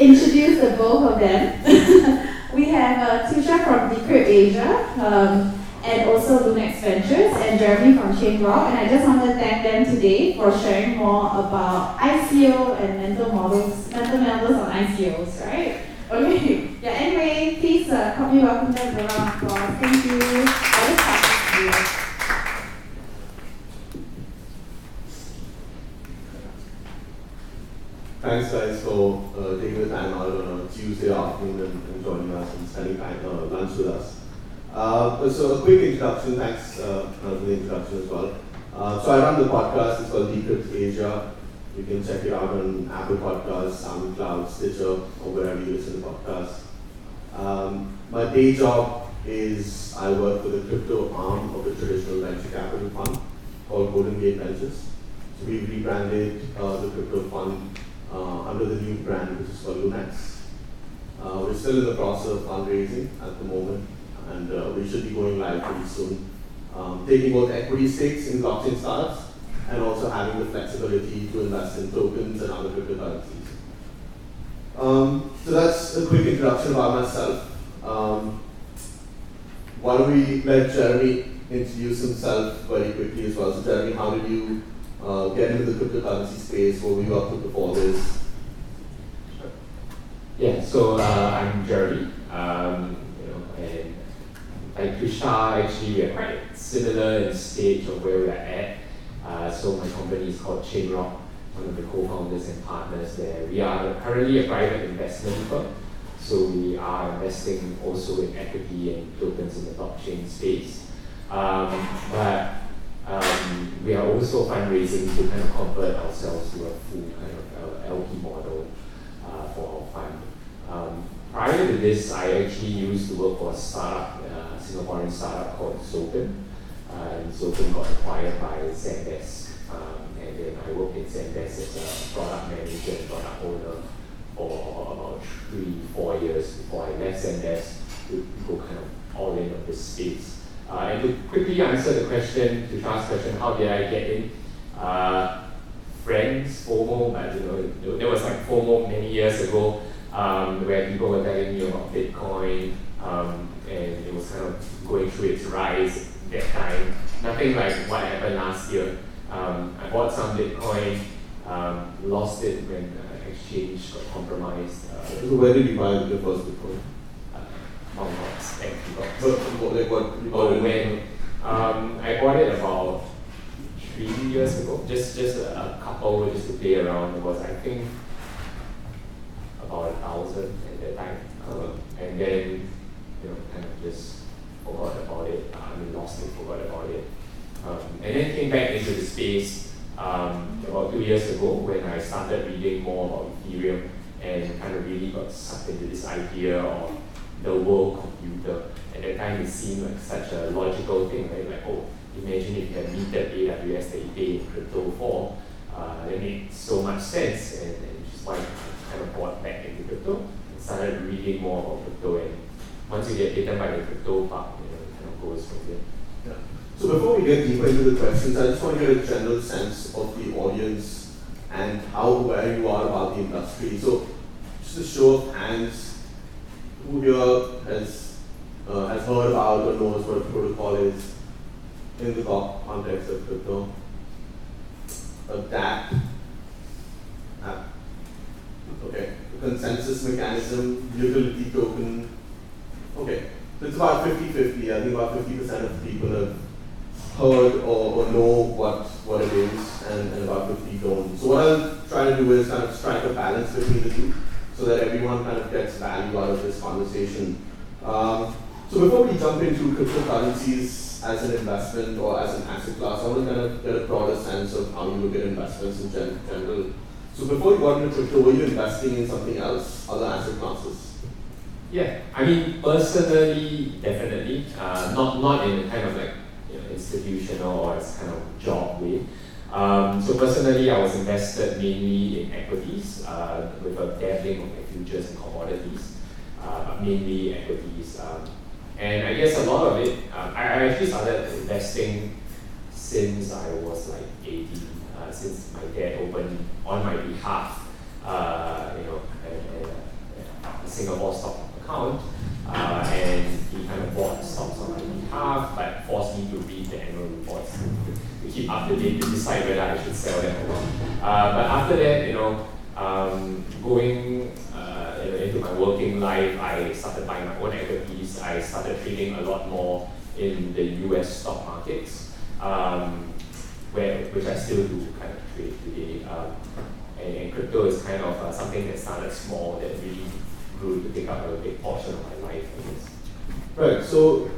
introduce the both of them. We have Tusha from Decrypt Asia, and also Lunex Ventures, and Jeremy from Chainrock. And I just want to thank them today for sharing more about ICO and mental models on ICOs, right? Okay. Yeah. Anyway, please help me welcome them with a round of applause. Thank you. I'll just pass it to you. Thanks guys for taking the time out on a Tuesday afternoon and joining us and spending time lunch with us. So a quick introduction, thanks for the introduction as well. So I run the podcast, it's called Decrypt Asia. You can check it out on Apple Podcasts, SoundCloud, Stitcher, or wherever you listen to podcasts. My day job is I work for the crypto arm of the traditional venture capital fund called Golden Gate Ventures. So we've rebranded the crypto fund under the new brand, which is called Lunex. We're still in the process of fundraising at the moment, and we should be going live pretty soon. Taking both equity stakes in blockchain startups and also having the flexibility to invest in tokens and other cryptocurrencies. So that's a quick introduction about myself. Why don't we let Jeremy introduce himself very quickly as well. So Jeremy, how did you get into the cryptocurrency space? What were you up to before this? Yeah, so I'm Jeremy, and like Tusha, actually we are quite similar in stage of where we are at. So my company is called Chainrock, one of the co-founders and partners there. We are currently a private investment firm, so we are investing also in equity and tokens in the blockchain space. But we are also fundraising to kind of convert ourselves to a full kind of LP model for our fund. Prior to this, I actually used to work for a startup, Singaporean startup called Zoken. And Zoken got acquired by Zendesk. And then I worked in Zendesk as a product manager and product owner for about 3-4 years before I left Zendesk to go kind of all in on this space. And to quickly answer the question, to Tusha's question, how did I get in? Friends, FOMO, but there was like FOMO many years ago where people were telling me about Bitcoin, and it was kind of going through its rise that time. Nothing like what happened last year. I bought some Bitcoin, lost it when exchange got compromised. So where did you buy the first Bitcoin? Thank you. When? I bought it about 3 years ago, just a couple just to play around. It was, I think, about 1,000 at that time. And then, kind of just forgot about it. Lost it, forgot about it. And then came back into the space about 2 years ago when I started reading more about Ethereum and kind of really got sucked into this idea of the world computer. At that time, it seemed like such a logical thing, right? Like, oh, imagine if you had needed AWS that you pay in crypto for. That made so much sense, and which is why I kind of bought back into crypto and started reading more about crypto. And once you get bitten by the crypto part, it kind of goes from there. Yeah. So before we get deeper into the questions, I just want to get a general sense of the audience and how aware you are about the industry. So just a show of hands, who here has heard about or knows what a protocol is in the context of crypto? A DApp. Okay. A consensus mechanism, utility token. Okay. So it's about 50-50. I think about 50% of people have heard or know what it is, and about 50 don't. So what I'll try to do is kind of strike a balance between the two, so that everyone kind of gets value out of this conversation. So before we jump into cryptocurrencies as an investment or as an asset class, I want to kind of get a broader sense of how you look at investments in general. So before you got into crypto, were you investing in something else, other asset classes? Yeah, I mean, personally, definitely. Not in a kind of like institutional or as kind of job way. So personally, I was invested mainly in equities with a dabbling of futures and commodities, but mainly equities. And I guess a lot of it, I actually started investing since I was like 18, since my dad opened on my behalf, and Singapore stock account, and he kind of bought stocks on my behalf, but forced me to read the annual reports to keep up to date to decide whether I should sell them or not. But after that, going into my working life, I started buying my own equities. I started trading a lot more in the US stock markets, which I still do kind of trade today. And crypto is kind of something that started small that really grew to take up a big portion of my life, I guess. Right, so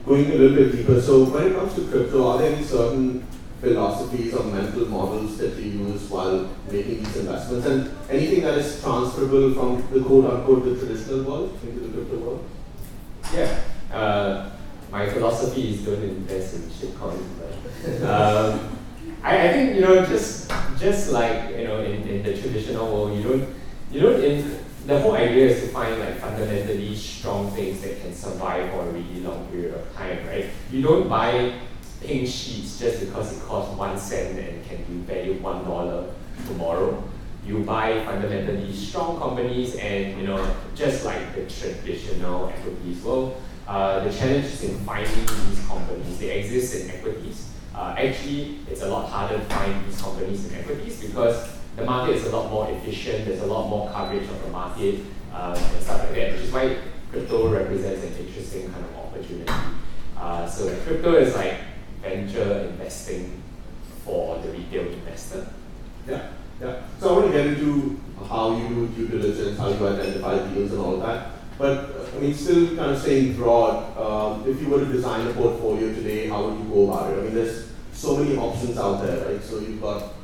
going a little bit deeper, so when it comes to crypto, are there any certain philosophies or mental models that you use while making these investments, and anything that is transferable from the quote-unquote the traditional world into the crypto world? Yeah, my philosophy is don't invest in shitcoins, but I think just like in the traditional world, the whole idea is to find like fundamentally strong things that can survive for a really long period of time, right? You don't buy pink sheets just because it costs 1 cent and can be valued $1 tomorrow. You buy fundamentally strong companies, and just like the traditional equities world, the challenge is in finding these companies. They exist in equities. Actually, it's a lot harder to find these companies in equities because the market is a lot more efficient. There's a lot more coverage of the market and stuff like that, which is why crypto represents an interesting kind of opportunity. So crypto is like venture investing for the retail investor. Yeah. So I want to get into how you do due diligence, how you identify deals and all that. But still kind of staying broad, if you were to design a portfolio today, how would you go about it? There's so many options out there, right? So you've got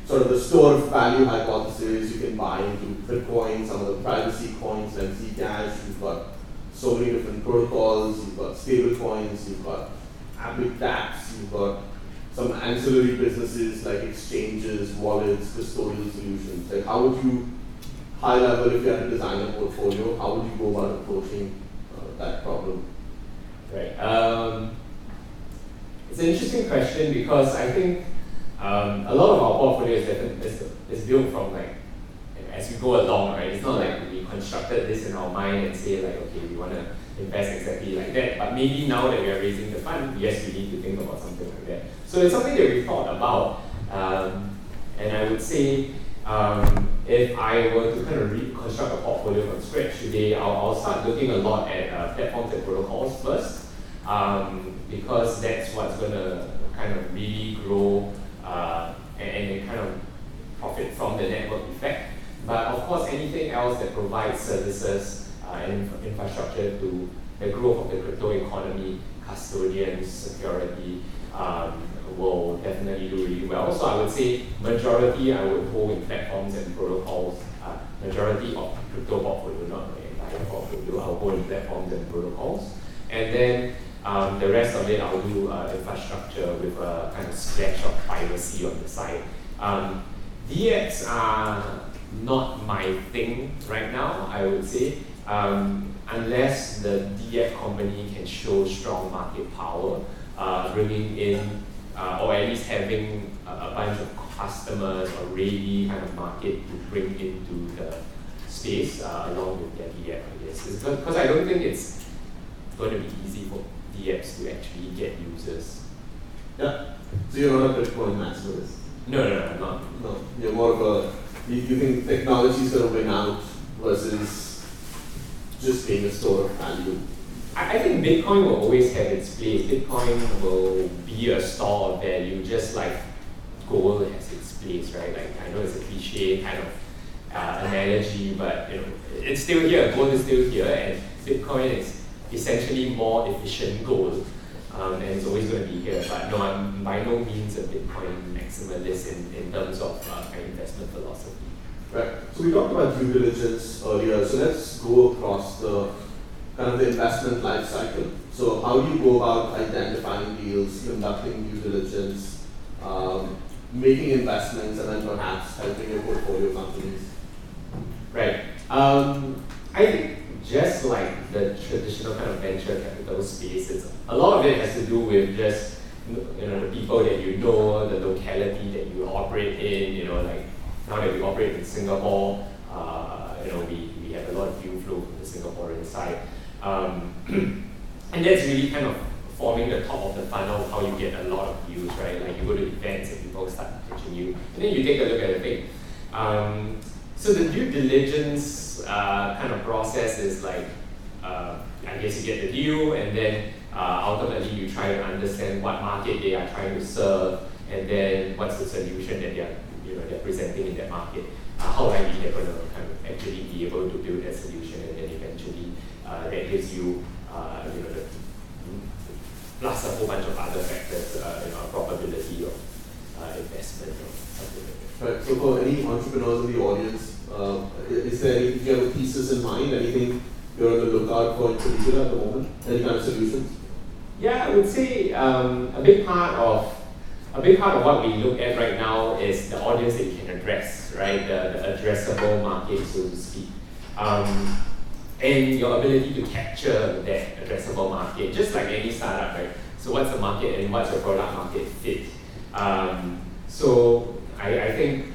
sort of the store of value hypothesis, you can buy into Bitcoin, some of the privacy coins like Zcash, you've got so many different protocols, you've got stable coins, you've got Abbott dApps, you've got some ancillary businesses like exchanges, wallets, custodial solutions. Like how would you, high level, if you had to design a portfolio, how would you go about approaching that problem? Right. It's an interesting question because I think a lot of our portfolio is built from as we go along, right? It's not like we constructed this in our mind and say like, okay, we want to invest exactly like that. But maybe now that we are raising the fund, yes, we need to think about something like that. So it's something that we thought about, and I would say if I were to kind of reconstruct a portfolio from scratch today, I'll start looking a lot at platforms and protocols first, because that's what's going to kind of really grow and kind of profit from the network effect. But of course, anything else that provides services and infrastructure to the growth of the crypto economy, custodians, security, will definitely do really well. So I would say majority I would hold in platforms and protocols, majority of crypto portfolio, not the entire portfolio, I'll hold in platforms and protocols. And then the rest of it I'll do infrastructure with a kind of splash of privacy on the side. DApps are not my thing right now, I would say, unless the DApp company can show strong market power, bringing in or at least having a bunch of customers or ready kind of market to bring into the space along with their DApp, I guess. Because I don't think it's going to be easy for DApps to actually get users. Yeah. So you're not a Bitcoin maximalist? No, I'm not. No, you're more of a, you think technology is going to win out versus just being a store of value? I think Bitcoin will always have its place. Bitcoin will be a store of value, just like gold has its place, right? Like I know it's a cliche kind of analogy, but it's still here. Gold is still here, and Bitcoin is essentially more efficient gold, and it's always going to be here. But no, I'm by no means a Bitcoin maximalist in terms of my investment philosophy. Right. So we talked about due diligence earlier. So let's go across the kind of the investment life cycle. So how do you go about identifying deals, conducting due diligence, making investments, and then perhaps helping your portfolio companies? Right. I think just like the traditional kind of venture capital space, a lot of it has to do with just the people that you know, the locality that you operate in. Like now that we operate in Singapore, we have a lot of deal flow the side. And that's really kind of forming the top of the funnel, how you get a lot of views, right? Like you go to events and people start pitching you, and then you take a look at the thing. So the due diligence kind of process is like, I guess you get the deal, and then ultimately you try to understand what market they are trying to serve, and then what's the solution that they're presenting in that market. How likely they're going to kind of actually be able to build that solution, and then eventually that gives you the plus a whole bunch of other factors, probability of investment or something like that. Right. So for any entrepreneurs in the audience, is there anything, do you have a thesis in mind? Anything you're on the lookout for in particular at the moment? Any kind of solutions? Yeah, I would say a big part of what we look at right now is the audience that you can address, right? The addressable market, so to speak. And your ability to capture that addressable market, just like any startup, right? So what's the market and what's your product market fit? So I think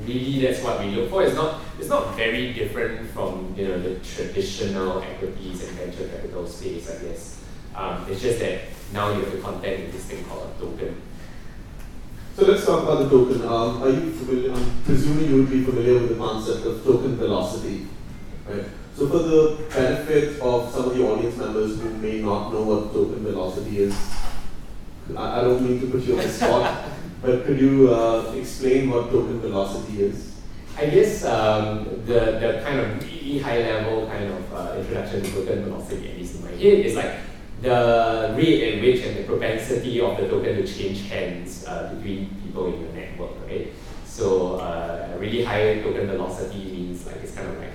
really that's what we look for. It's not very different from the traditional equities and venture capital space, I guess. It's just that now you have the content in this thing called a token. So let's talk about the token. Are you familiar? I'm presuming you would be familiar with the concept of token velocity, right? So for the benefit of some of the audience members who may not know what token velocity is, I don't mean to put you on the spot, but could you explain what token velocity is? I guess the kind of really high level kind of introduction to token velocity, at least in my head, is like the rate at which and the propensity of the token to change hands between people in your network, right? So a really high token velocity means like it's kind of like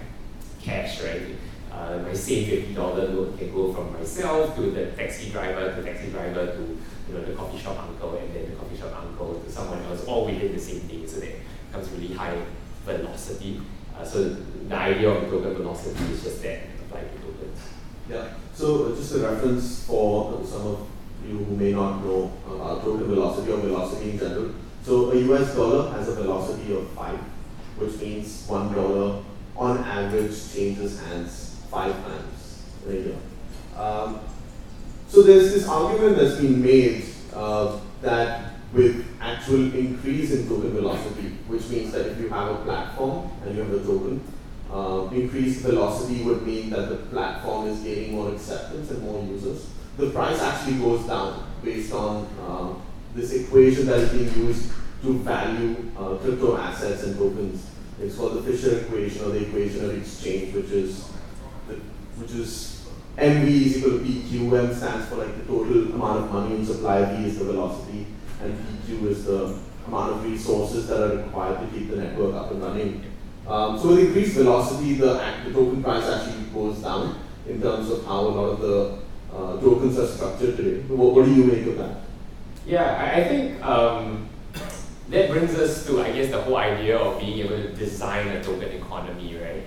cash, right? My same $50 note can go from myself to the taxi driver to the coffee shop uncle, and then the coffee shop uncle to someone else, all within the same day. So that becomes really high velocity. So the idea of the token velocity is just that applied to tokens. Yeah. So just a reference for some of you who may not know about token velocity or velocity in general. So a US dollar has a velocity of 5, which means $1 on average changes hands 5 times in a year. So there's this argument that's been made that with actual increase in token velocity, which means that if you have a platform and you have a token, increased velocity would mean that the platform is gaining more acceptance and more users. The price actually goes down based on this equation that is being used to value crypto assets and tokens. It's called the Fisher equation, or the equation of exchange, which is MV is equal to PQ. M stands for like the total amount of money in supply, V is the velocity, and PQ is the amount of resources that are required to keep the network up and running. So with increased velocity, the token price actually goes down in terms of how a lot of the tokens are structured today. What do you make of that? Yeah, I think that brings us to, I guess, the whole idea of being able to design a token economy, right?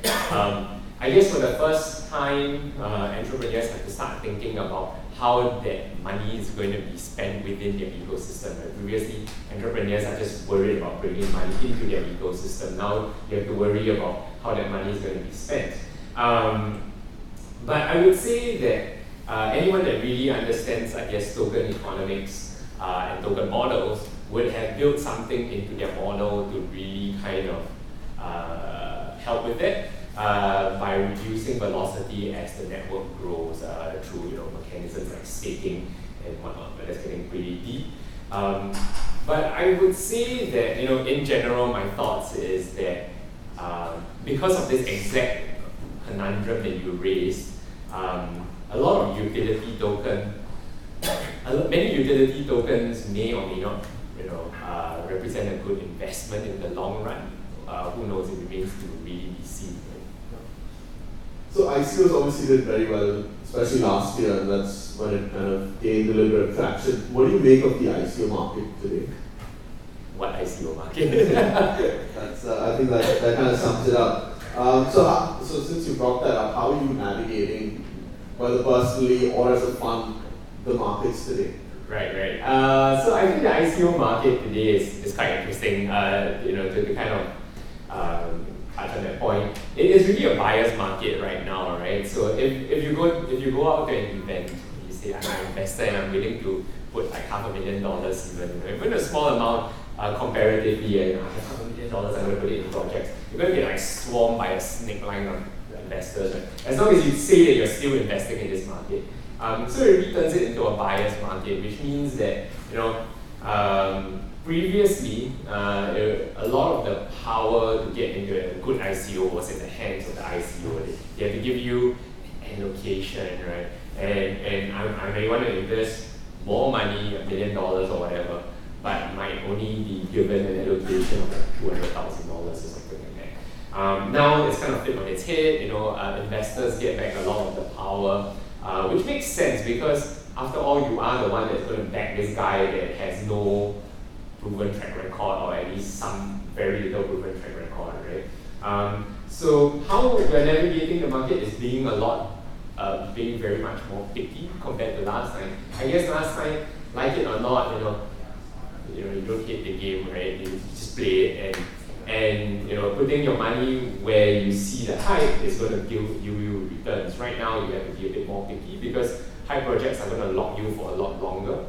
I guess for the first time, entrepreneurs have to start thinking about how that money is going to be spent within their ecosystem. Right? Previously, entrepreneurs are just worried about bringing money into their ecosystem. Now you have to worry about how that money is going to be spent. But I would say that anyone that really understands, I guess, token economics and token models would have built something into their model to really kind of help with it. By reducing velocity as the network grows through mechanisms like staking and whatnot, but that's getting pretty deep. But I would say that in general, my thoughts is that because of this exact conundrum that you raised, a lot of utility many utility tokens may or may not represent a good investment in the long run. Who knows? It remains to really be seen. So ICOs obviously did very well, especially last year, and that's when it kind of gained a little bit of traction. What do you make of the ICO market today? What ICO market? That's I think that kind of sums it up. So since you brought that up, how are you navigating, whether personally or as a fund, the markets today? Right. So I think the ICO market today is quite interesting. To kind of touch on that point. It is really a buyer's market right now, right? So if you go out to an event, you say I'm an investor and I'm willing to put like $500,000 even a small amount comparatively, and $500,000 I'm going to put it in projects. You're going to get like swarmed by a snake line of investors, right? As long as you say that you're still investing in this market. So it really turns it into a buyer's market, which means that, previously, a lot of the power to get into a good ICO was in the hands of the ICO. They have to give you an allocation, right? And I may want to invest more money, $1 million or whatever, but might only be given an allocation of like $200,000 or something like that. Now it's kind of flipped on its head. Investors get back a lot of the power, which makes sense because after all, you are the one that's going to back this guy that has no proven track record, or at least some very little proven track record, right? So how we're navigating the market is being being very much more picky compared to last time. I guess last time, like it or not, you don't hate the game, right? You just play it, and putting your money where you see the hype is going to give you returns. Right now, you have to be a bit more picky because hype projects are going to lock you for a lot longer,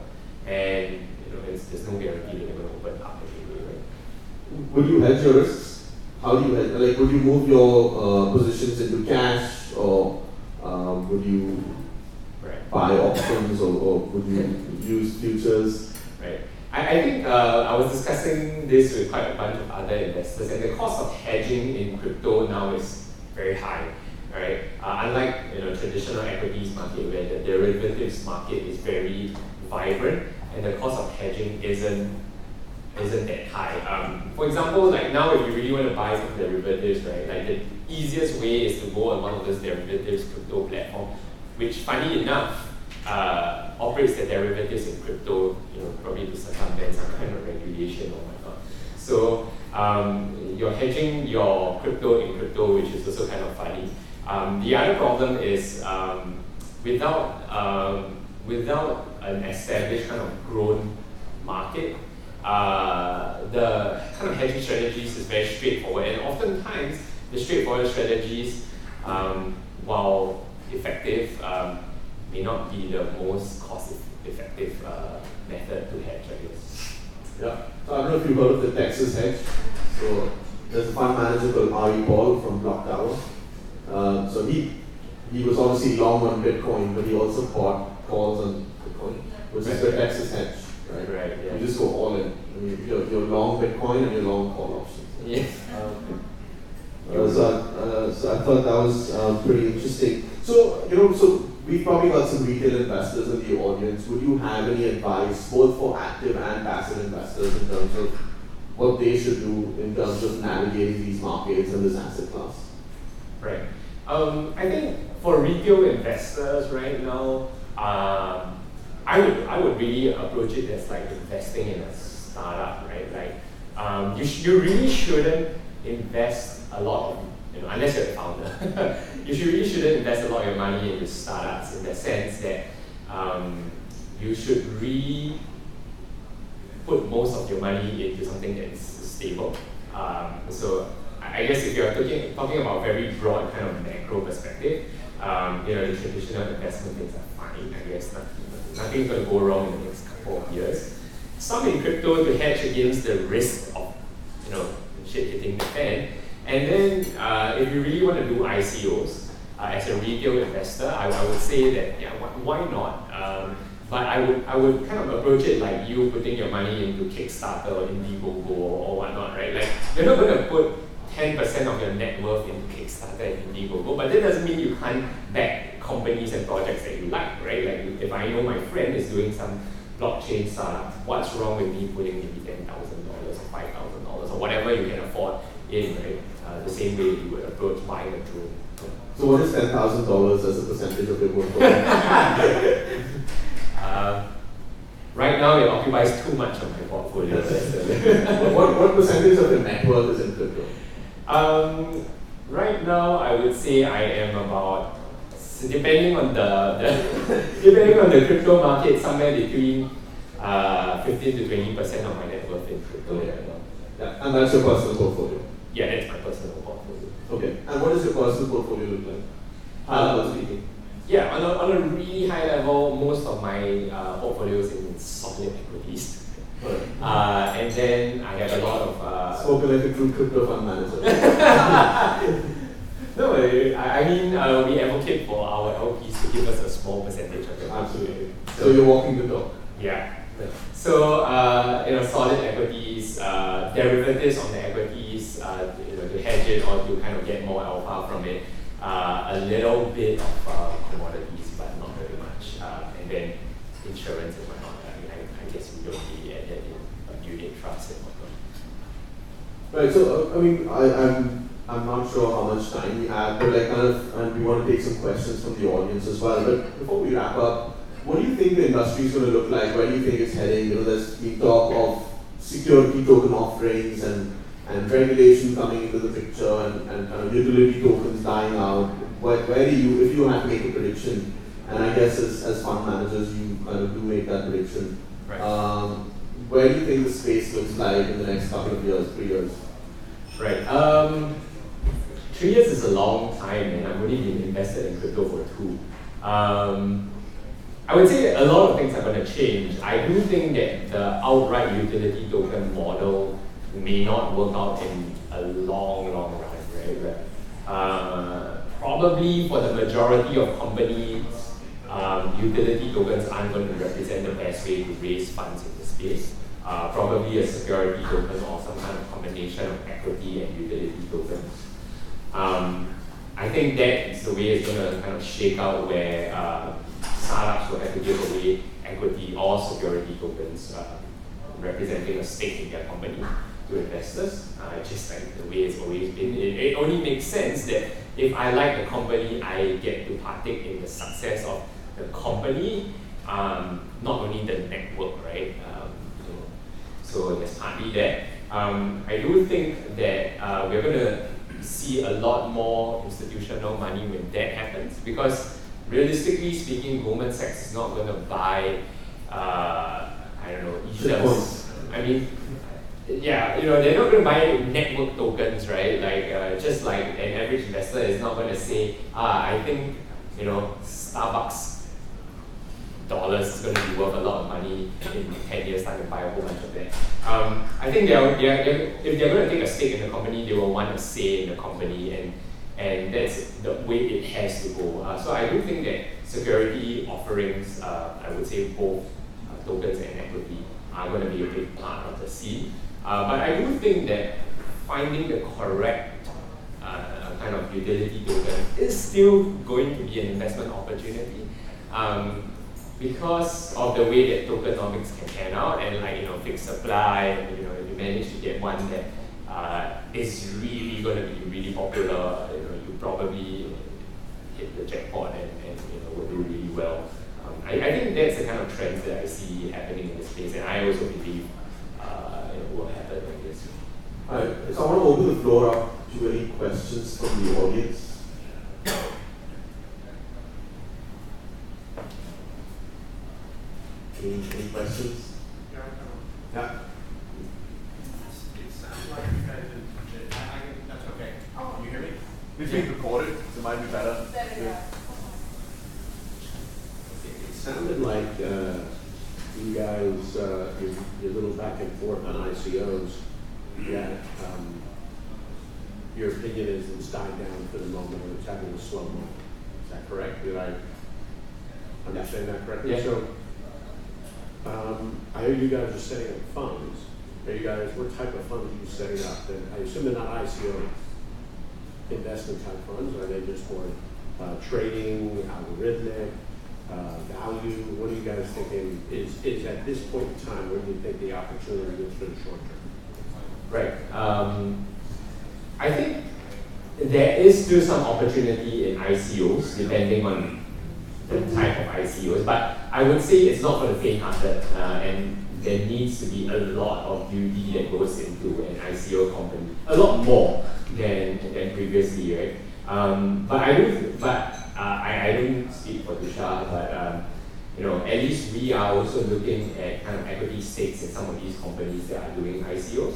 and there's no guarantee that they're going to open up anyway, right? Would you hedge your risks? How do you hedge? Like, would you move your positions into cash, or would you buy options, or would you use futures? Right. I think I was discussing this with quite a bunch of other investors, and the cost of hedging in crypto now is very high, right? Unlike traditional equities market where the derivatives market is very vibrant, and the cost of hedging isn't that high. For example, like now if you really want to buy some derivatives, right, like the easiest way is to go on one of those derivatives crypto platform, which funny enough operates the derivatives in crypto, probably to circumvent some kind of regulation or whatnot. So you're hedging your crypto in crypto, which is also kind of funny. The other problem is without an established kind of grown market, the kind of hedging strategies is very straightforward, and oftentimes the straightforward strategies, while effective, may not be the most cost-effective method to hedge, I guess. Yeah. So I don't know if you've heard of the Texas hedge. So there's a fund manager called Ari Paul from Block Tower. So he was obviously long on Bitcoin, but he also bought calls on Bitcoin, which is the Texas hedge, right? Right. Yeah. You just go all in. I mean, you're long Bitcoin and you're long call options. Yeah. So I thought that was pretty interesting. So we've probably got some retail investors in the audience. Would you have any advice, both for active and passive investors, in terms of what they should do in terms of navigating these markets and this asset class? Right. I think for retail investors right now, I would really approach it as like investing in a startup, right? Like you really shouldn't invest a lot of, unless you're the founder, you really shouldn't invest a lot of your money into startups, in the sense that you should really put most of your money into something that's stable. So I guess if you're talking about very broad kind of macro perspective, the traditional investment things are fine. I guess nothing's going to go wrong in the next couple of years. Some in crypto to hedge against the risk of shit hitting the fan. And then if you really want to do ICOs as a retail investor, I would say that why not? But I would kind of approach it like you putting your money into Kickstarter or Indiegogo or whatnot, right? Like you're not going to put 10% of your net worth into Kickstarter and Indiegogo, but that doesn't mean you can't back companies and projects that you like, right? Like if I know my friend is doing some blockchain startup, what's wrong with me putting maybe $10,000 or $5,000 or whatever you can afford in, right? The same way you would approach buying a drone. So what is $10,000 as a percentage of your portfolio? Right now it occupies too much of my portfolio. what percentage of your net worth is in crypto? Right now I would say I am about, depending on the crypto market, somewhere between 15 to 20% of my net worth in crypto right now. Yeah, and that's your personal portfolio. yeah, that's my personal portfolio. Okay, and what does your personal portfolio look like? High level speaking. Yeah, on a really high level, most of my portfolio is in solid equities. Right. And then I have a lot of... Spoken like a true crypto fund manager. No, I mean, we advocate for our LPs to give us a small percentage of their Absolutely. So you're walking the talk. Yeah. So, solid equities, derivatives on the equities, to hedge it or to kind of get more alpha from it. A little bit of commodities, but not very much. And then insurance and whatnot. I guess we don't really add that in unit trust and whatnot. Right. So, I mean, I'm not sure how much time we have, but and we want to take some questions from the audience as well. But before we wrap up, what do you think the industry is going to look like? Where do you think it's heading? There's been talk of security token offerings and regulation coming into the picture and kind of utility tokens dying out. Where do you, if you have to make a prediction, and I guess as fund managers you kind of do make that prediction, right. Where do you think the space looks like in the next couple of years, 3 years? Right. 3 years is a long time, and I've only been invested in crypto for 2. I would say a lot of things are going to change. I do think that the outright utility token model may not work out in a long run, right? Probably for the majority of companies, utility tokens aren't going to represent the best way to raise funds in the space. Probably a security token or some kind of combination of equity and utility tokens. I think that is the way it's going to kind of shake out where startups will have to give away equity or security tokens representing a stake in their company to investors. Just like the way it's always been. It only makes sense that if I like the company, I get to partake in the success of the company, not only the network, right? So there's partly that. I do think that we're going to see a lot more institutional money when that happens, because realistically speaking, Goldman Sachs is not going to buy, ETHs. I mean, yeah, they're not going to buy network tokens, right? Just like an average investor is not going to say, I think, Starbucks dollars is going to be worth a lot of money in 10 years time and buy a whole bunch of that. I think if they're going to take a stake in the company, they will want a say in the company, and that's the way it has to go. So I do think that security offerings, I would say both tokens and equity, are going to be a big part of the scene. But I do think that finding the correct kind of utility token is still going to be an investment opportunity. Because of the way that tokenomics can pan out, and fixed supply, and if you manage to get one that is really going to be really popular, you probably hit the jackpot and will do really well. I think that's the kind of trends that I see happening in this space, and I also believe it will happen like this. Alright, so I want to open the floor up to any questions from the audience. Any questions? Yeah. It sounds like you guys that's okay. Oh. Can you hear me? It's being recorded, so it might be better. It sounded like you guys, your little back and forth on ICOs, that your opinion is it's died down for the moment, or it's having a slow moment. Is that correct? Did I understand that correctly? Yeah. So, I hear you guys are setting up funds. What type of funds are you setting up? And I assume they're not ICO investment type funds. Are they just more trading, algorithmic, value? What are you guys thinking is at this point in time, where do you think the opportunity is for the short term? Right. I think there is still some opportunity in ICOs, depending on the type of ICOs, but I would say it's not for the faint-hearted, and there needs to be a lot of beauty that goes into an ICO company, a lot more than previously, right? I don't speak for Tushar, but at least we are also looking at kind of equity stakes in some of these companies that are doing ICOs.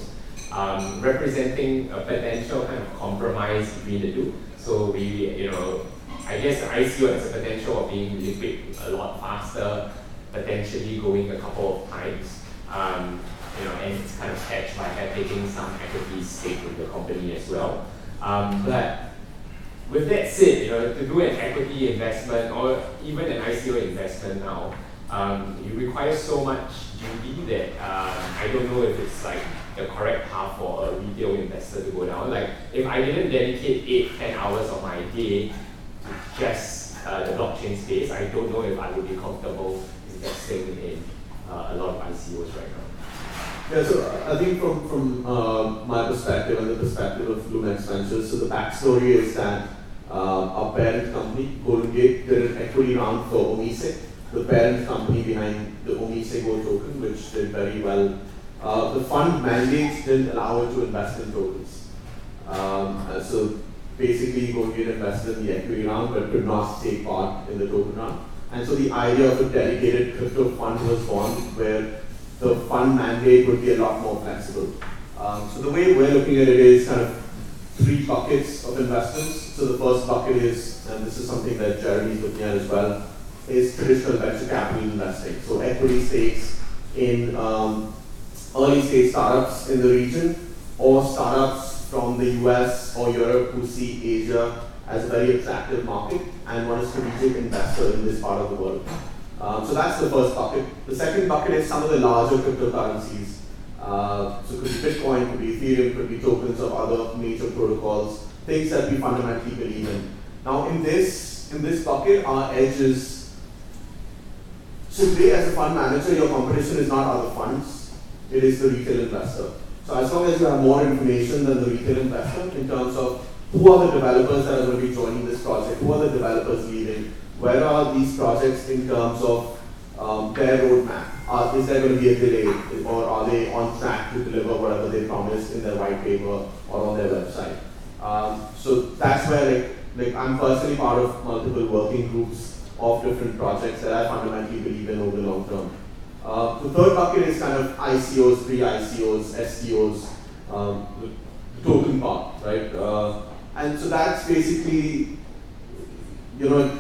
representing a potential kind of compromise between the two. So we, I guess the ICO has a potential of being liquid a lot faster, potentially going a couple of times. And it's kind of hedged by taking some equity stake in the company as well. But with that said, to do an equity investment or even an ICO investment now, it requires so much duty that I don't know if it's like the correct path for a retail investor to go down. Like if I didn't dedicate 8-10 hours of my day to just the blockchain space, I don't know if I would be comfortable investing in a lot of ICOs right now. Yeah, so I think from my perspective and the perspective of Lumex Ventures, so the backstory is that our parent company, Golden Gate, did an equity round for Omise, the parent company behind the Omise Go token, which did very well. The fund mandates didn't allow it to invest in tokens. So basically, Golden Gate invested in the equity round but could not take part in the token round. And so the idea of a dedicated crypto fund was born where the fund mandate would be a lot more flexible. So the way we're looking at it is kind of 3 buckets of investments. So the first bucket is, and this is something that Jeremy is looking at as well, is traditional venture capital investing. So equity stakes in early stage startups in the region, or startups from the US or Europe who see Asia as a very attractive market and want a strategic investor in this part of the world. So that's the first bucket. The second bucket is some of the larger cryptocurrencies. So it could be Bitcoin, could be Ethereum, could be tokens of other major protocols, things that we fundamentally believe in. Now in this bucket, our edge is, so today as a fund manager, your competition is not other funds, it is the retail investor. So as long as you have more information than the retail investor in terms of who are the developers that are going to be joining this project, who are the developers leaving, where are these projects in terms of their roadmap? Is there going to be a delay, or are they on track to deliver whatever they promised in their white paper or on their website? So that's where like I'm personally part of multiple working groups of different projects that I fundamentally believe in over the long term. The third bucket is kind of ICOs, pre-ICOs, STOs, the token part, right? And so that's basically,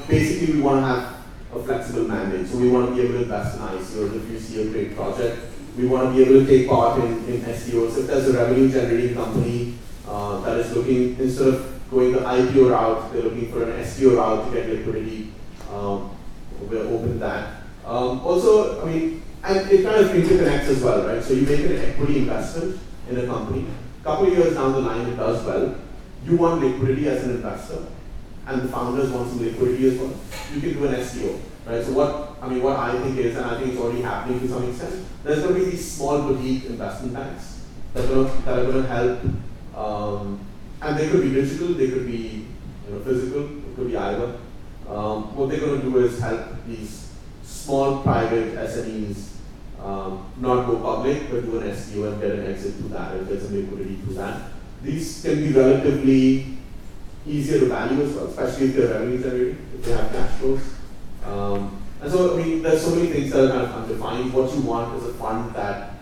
basically we want to have a flexible mandate. So we want to be able to invest in ICOs if you see a great project. We want to be able to take part in STOs. If there's a revenue generating company that is looking, instead of going the IPO route, they're looking for an STO route to get liquidity, we're open to that. Also, and it kind of interconnects as well, right? So you make an equity investment in a company. A couple of years down the line, it does well. You want liquidity as an investor, and the founders want some liquidity as well. You can do an STO, right? So what I think is, and I think it's already happening to some extent, there's going to be these small boutique investment banks that are going to help, and they could be digital, they could be physical, it could be either. What they're going to do is help these small private SMEs not go public, but do an STO and get an exit through that, and get some liquidity through that. These can be relatively easier to value as well, especially if they're revenue generating, if they have cash flows. And so, there's so many things that are kind of undefined. What you want is a fund that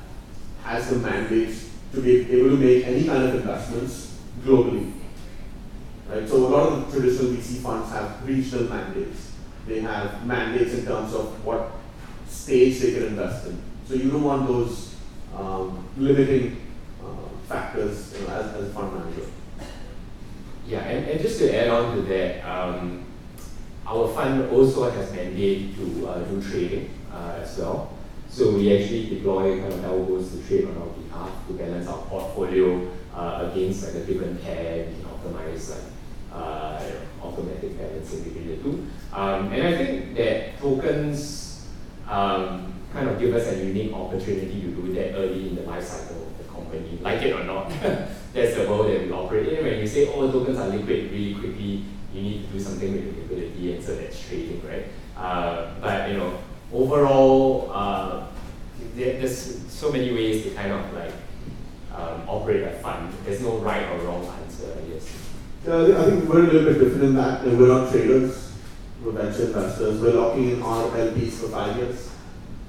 has the mandate to be able to make any kind of investments globally. Right? So a lot of the traditional VC funds have regional mandates. They have mandates in terms of what stage they can invest in. So you don't want those limiting factors as a fund manager. Yeah, and just to add on to that, our fund also has mandate to do trading as well. So we actually deploy kind of algos to trade on our behalf to balance our portfolio against like a given pair and optimize automatic balancing between the two. And I think that tokens kind of give us a unique opportunity to do that early in the life cycle of the company, like it or not. That's the world that we operate in. When you say, tokens are liquid really quickly, you need to do something with the liquidity, and so that's trading, right? But overall, there's so many ways to kind of like operate a fund. There's no right or wrong answer, I guess. Yeah, I think we're a little bit different in that. We're not traders, we're venture investors. We're locking in our LPs for 5 years.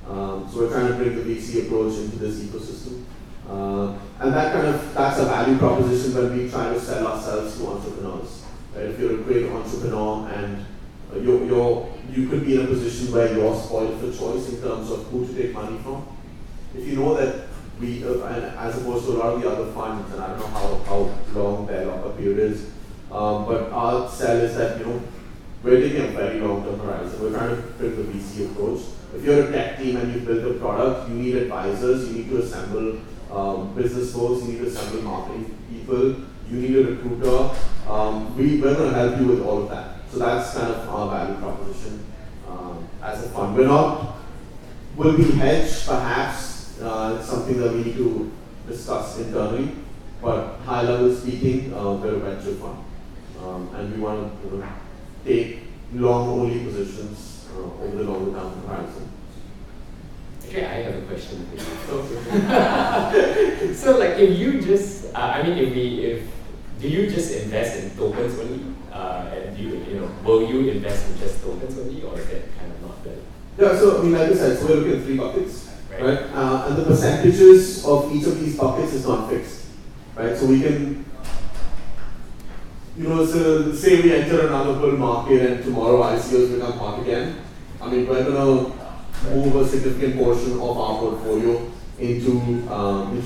So we're trying to bring the VC approach into this ecosystem. And that's a value proposition when we try to sell ourselves to entrepreneurs. Right? If you're a great entrepreneur and you could be in a position where you're spoiled for choice in terms of who to take money from. If you know that we, as opposed to a lot of the other funds, and I don't know how long their lockup period is, but our sell is that we're taking a very long-term horizon. We're trying to build the VC approach. If you're a tech team and you build a product, you need advisors, you need to assemble business folks, you need to assemble marketing people, you need a recruiter. We're going to help you with all of that. So that's kind of our value proposition as a fund. Will be hedge, perhaps. It's something that we need to discuss internally. But high level speaking, we're a venture fund. And we want to take long-only positions over the longer term horizon. Actually, I have a question for you. So, like, if you just, do you just invest in tokens only? And will you invest in just tokens only, or is that kind of not valid? Yeah, so like I said, so we're looking at 3 buckets, right? And the percentages of each of these buckets is not fixed, right? So we can, so say we enter another bull market and tomorrow ICOs become hot again. I mean, we're going to move a significant portion of our portfolio into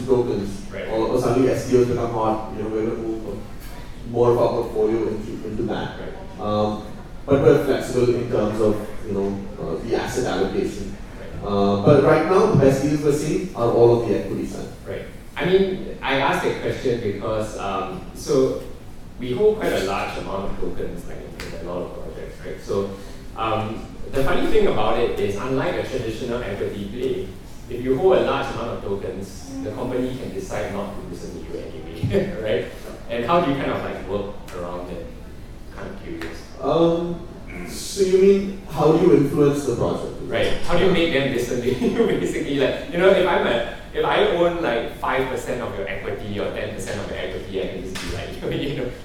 tokens, right. or suddenly STOs become hot. We're going to move more of our portfolio into that. Right. But we're flexible in terms of the asset allocation. But right now, the best deals we're seeing are all on the equity side. Right. I mean, I asked that question because so we hold quite a large amount of tokens, like in a lot of projects, right? So the funny thing about it is, unlike a traditional equity play, if you hold a large amount of tokens, the company can decide not to listen to you anyway, right? And how do you kind of like work around it? Kind of curious. So you mean, how do you influence the project? Right. How do you make them listen to you? Basically, like, if I own like 5% of your equity or 10% of your equity, I can just be like,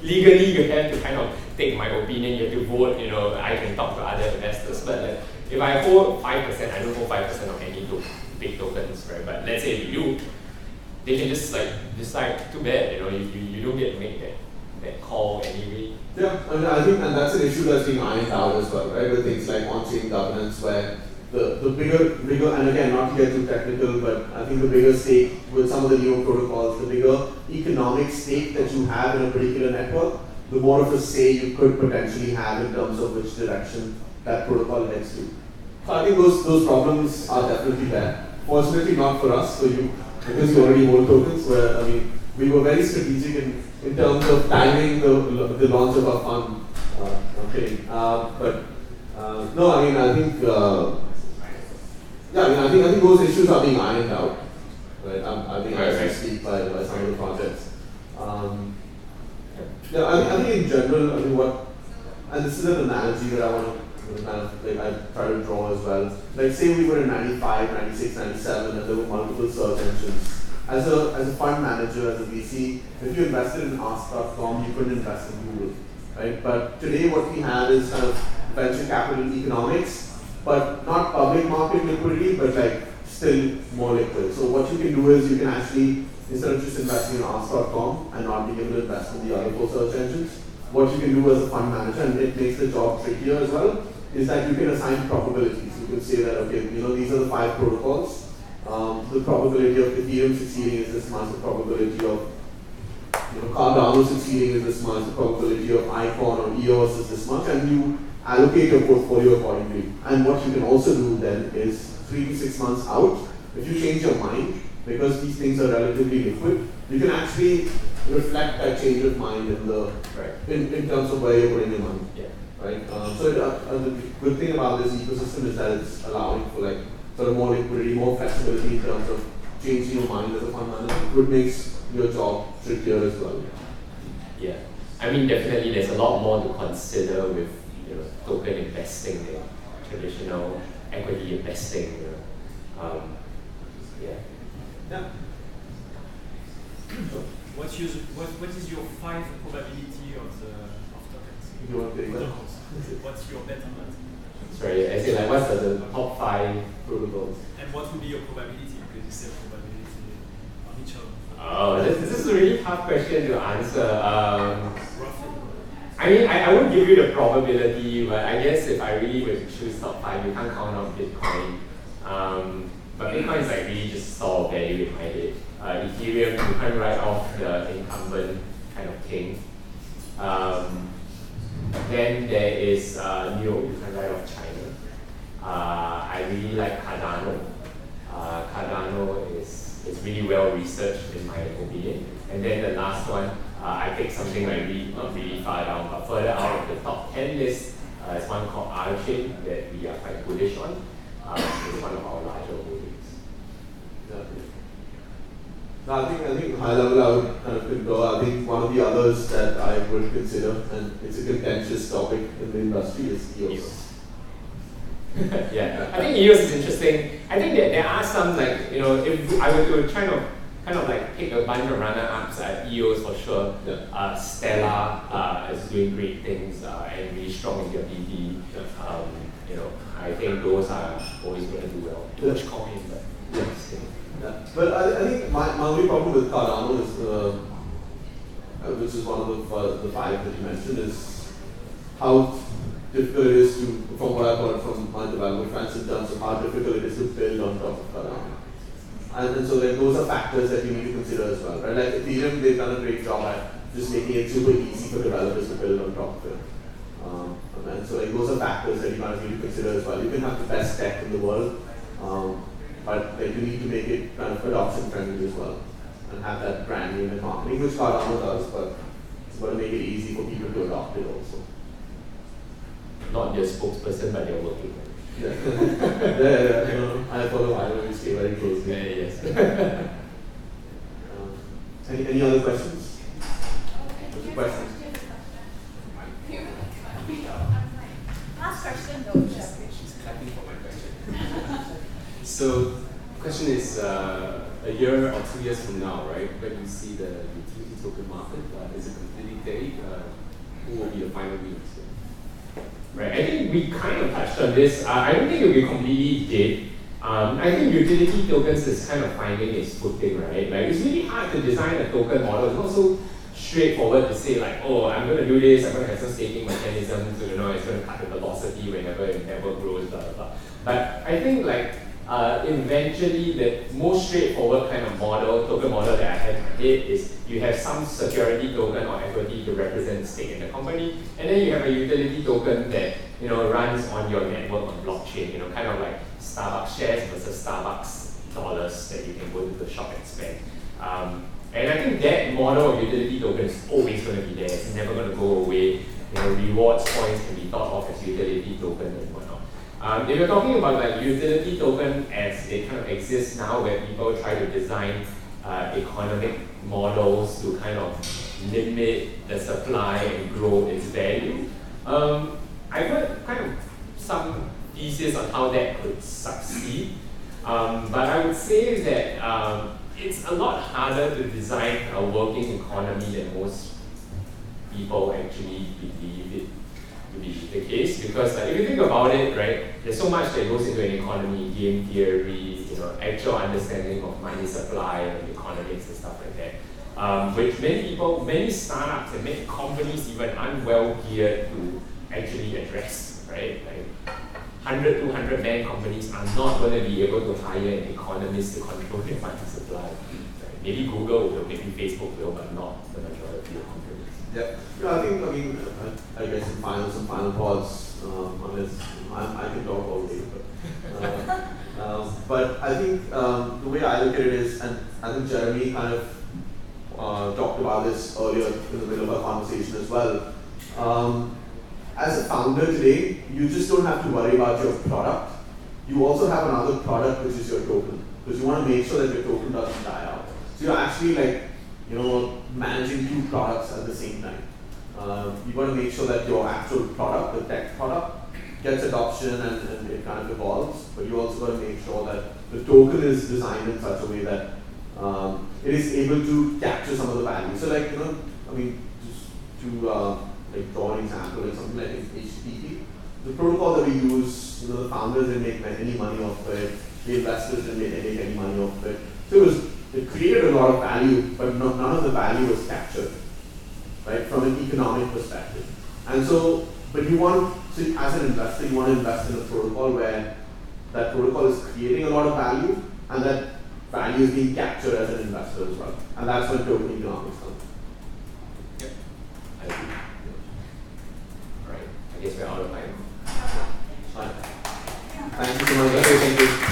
legally you have to kind of take my opinion, you have to vote, I can talk to other investors. But like, if I hold 5%, I don't hold 5% of any big tokens, right? But let's say you do, they can just like decide, too bad, you don't get to make that call anyway. Yeah, I think, and that's an issue that's being ironed out as well, right? With things like on-chain governance, where the bigger, and again, not to get too technical, but I think the bigger stake with some of the newer protocols, the bigger economic stake that you have in a particular network, the more of a say you could potentially have in terms of which direction that protocol heads to. So I think those problems are definitely there. Fortunately, not for us, because you already hold tokens. Where we were very strategic in terms of timing the launch of our fund. I think those issues are being ironed out. Right? I think as we speak by some of the projects. I think in general, and this is an analogy that I want to kind of I try to draw as well. Like, say we were in 95, 96, 97, and there were multiple search engines. As a fund manager, as a VC, if you invested in Ask.com, you couldn't invest in Google, right? But today what we have is kind of venture capital economics, but not public market liquidity, but like still more liquid. So what you can do is you can actually, instead of just investing in Ask.com and not being able to invest in the other 4 search engines, what you can do as a fund manager, and it makes the job trickier as well, is that you can assign probabilities. You can say that, okay, these are the 5 protocols. The probability of Ethereum succeeding is this much, the probability of Cardano succeeding is this much, the probability of Icon or EOS is this much, and you allocate your portfolio accordingly. And what you can also do then is 3 to 6 months out, if you change your mind, because these things are relatively liquid, you can actually reflect that change of mind in terms of where you're putting your money. Yeah. Right? The good thing about this ecosystem is that it's allowing for like sort of more liquidity, more flexibility in terms of changing your mind as a fund manager, which makes your job trickier as well. Yeah, I mean, definitely there's a lot more to consider with token investing than traditional equity investing. Yeah. What is your 5 probability of tokens? You want to take that? What's your bet on that? Sorry, I say like what's the top 5 protocols? And what would be your probability? Because you said probability. each other? Oh, this is a really tough question to answer. Roughly. I mean, I won't give you the probability, but I guess if I really were to choose top 5, you can't count on Bitcoin. But Bitcoin is like really just saw value in my head. Ethereum, you can't write off the incumbent kind of king. Then there is Neo, you can write off China. I really like Cardano. Cardano is really well researched in my opinion. And then the last one, I picked something like not really far down, but further out of the top 10 list. It's one called Archain that we are quite bullish on. It's one of our larger holdings. No, I think high level I would kind of concur. I think one of the others that I would consider, and it's a contentious topic in the industry, is EOS. Yeah, I think EOS is interesting. I think that there are some like, if I were to kind of like pick a bunch of runner-ups at EOS for sure. Yeah. Stella is doing great things and really strong in their BD. I think those are always going to do well. Dogecoin, but yes. Yeah. But I think my only problem with Cardano is, which is one of the 5 that you mentioned, is how difficult it is to, from what I've heard from my developer friends, in terms of how difficult it is to build on top of Cardano. And so like, those are factors that you need to consider as well, right? Like Ethereum, they've done a great job at just making it super easy for developers to build on top of it. And so like, those are factors that you kind of need to consider as well. You can have the best tech in the world, but like, you need to make it kind of adoption friendly as well, and have that brand name and marketing, which Cardano does, but it's got to make it easy for people to adopt it also. Not their spokesperson, but they're working on it. Yeah. I follow Ilo, we stay very closely. Yes. Any other questions? Questions? Last question though. She's clapping for my question. So, the question is, a year or 2 years from now, right, when you see the utility token market, is it completely dead? Who will be the final winners? Right, I think we kind of touched on this. I don't think it will be completely dead. I think utility tokens is kind of finding its footing, right? Like, it's really hard to design a token model. It's not so straightforward to say like, oh, I'm going to do this, I'm going to have some staking mechanism, so it's going to cut the velocity whenever it never grows, blah, blah, blah. But I think like, eventually the most straightforward kind of model, token model that I have in my head is you have some security token or equity to represent the stake in the company, and then you have a utility token that runs on your network on blockchain, kind of like Starbucks shares versus Starbucks dollars that you can go to the shop and spend. And I think that model of utility token is always going to be there. It's never going to go away. Rewards points can be thought of as utility token and whatnot. If you're talking about like utility token as it kind of exists now, where people try to design economic models to kind of limit the supply and grow its value, I've heard kind of some thesis on how that could succeed. But I would say that it's a lot harder to design a working economy than most people actually believe it to be the case, because if you think about it, right, there's so much that goes into an economy, game theory, actual understanding of money supply and economics and stuff like that, which many startups and many companies even aren't well geared to actually address, right? Like 100, 200 man companies are not going to be able to hire an economist to control their money supply. Right? Maybe Google will, maybe Facebook will, but not the majority of companies. Yeah, I guess some final thoughts on this. I can talk all day, but I think the way I look at it is, and I think Jeremy kind of talked about this earlier in the middle of our conversation as well. As a founder today, you just don't have to worry about your product. You also have another product, which is your token, because you want to make sure that your token doesn't die out. So you're actually like, managing 2 products at the same time. You want to make sure that your actual product, the tech product, gets adoption and it kind of evolves, but you also got to make sure that the token is designed in such a way that it is able to capture some of the value. So like, just to like draw an example, like something like HTTP, the protocol that we use, the founders didn't make any money off of it, the investors didn't make any money off of it. So it was it created a lot of value, but none of the value was captured, right, from an economic perspective. And so, but you want, so as an investor, you want to invest in a protocol where that protocol is creating a lot of value, and that value is being captured as an investor as well. And that's when token economics comes. Yep, I agree. All right, I guess we're out of time. Fine. Thank you so much. Thank you.